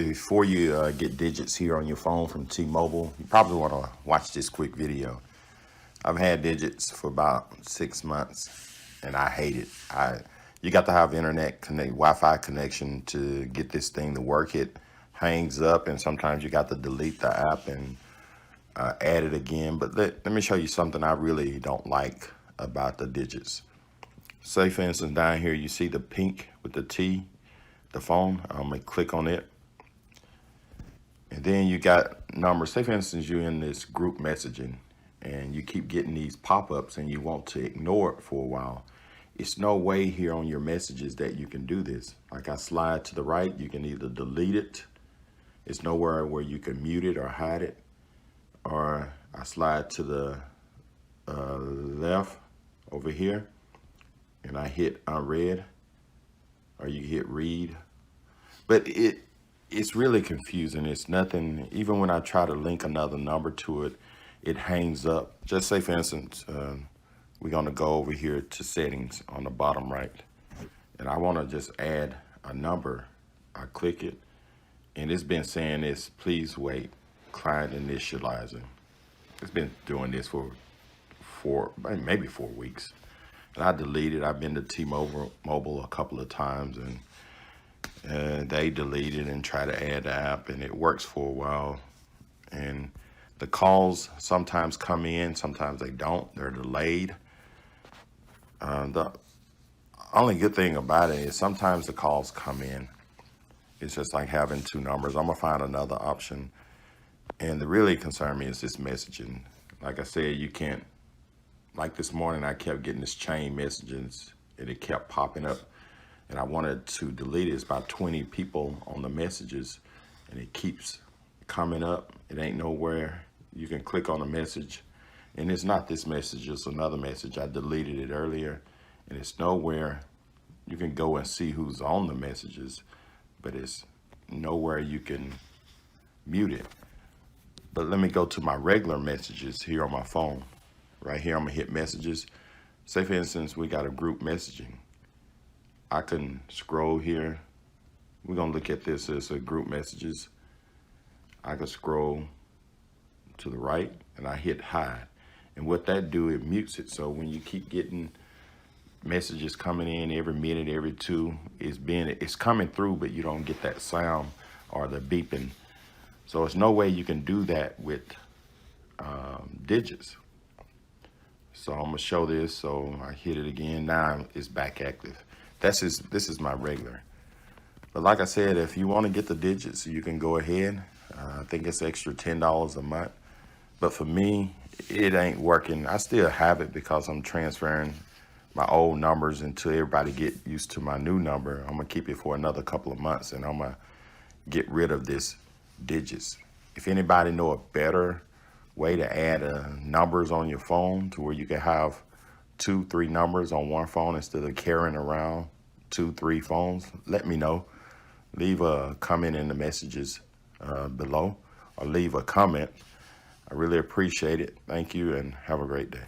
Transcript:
Before you get digits here on your phone from T-Mobile, you probably want to watch this quick video. I've had digits for about 6 months, and I hate it. You got to have Wi-Fi connection to get this thing to work. It hangs up, and sometimes you got to delete the app and add it again. But let me show you something I really don't like about the digits. Say, for instance, down here, you see the pink with the T, the phone. I'm going to click on it. And then you got numbers. Say, for instance, you're in this group messaging and you keep getting these pop-ups and you want to ignore it for a while. It's no way here on your messages that you can do this. Like I slide to the right, you can either delete it. It's nowhere where you can mute it or hide it. Or I slide to the left over here and I hit unread, or you hit read. But it's really confusing. It's nothing. Even when I try to link another number to it, it hangs up. Just say, for instance, we're going to go over here to settings on the bottom right. And I want to just add a number. I click it. And it's been saying this, please wait, client initializing. It's been doing this for maybe 4 weeks. And I deleted. I've been to T-Mobile a couple of times, and they deleted and try to add the app, and it works for a while. And the calls sometimes come in, sometimes they don't. They're delayed. The only good thing about it is sometimes the calls come in. It's just like having 2 numbers. I'm gonna find another option. And the really concern me is this messaging. Like I said, you can't, like this morning, I kept getting this chain messages and it kept popping up. And I wanted to delete it. It's about 20 people on the messages and it keeps coming up. It ain't nowhere. You can click on a message and it's not this message, it's another message. I deleted it earlier and it's nowhere. You can go and see who's on the messages, but it's nowhere you can mute it. But let me go to my regular messages here on my phone. Right here, I'm gonna hit messages. Say, for instance, we got a group messaging. I can scroll here. We're gonna look at this as a group messages. I can scroll to the right and I hit hide. And what that do, it mutes it. So when you keep getting messages coming in every minute, every 2, it's coming through, but you don't get that sound or the beeping. So there's no way you can do that with digits. So I'm gonna show this. So I hit it again. Now it's back active. This is my regular. But like I said, if you want to get the digits, you can go ahead. I think it's extra $10 a month. But for me, it ain't working. I still have it because I'm transferring my old numbers until everybody get used to my new number. I'm gonna keep it for another couple of months and I'm gonna get rid of this digits. If anybody know a better way to add numbers on your phone to where you can have 2, 3 numbers on one phone instead of carrying around 2, 3 phones, let me know. Leave a comment in the messages below or leave a comment. I really appreciate it. Thank you and have a great day.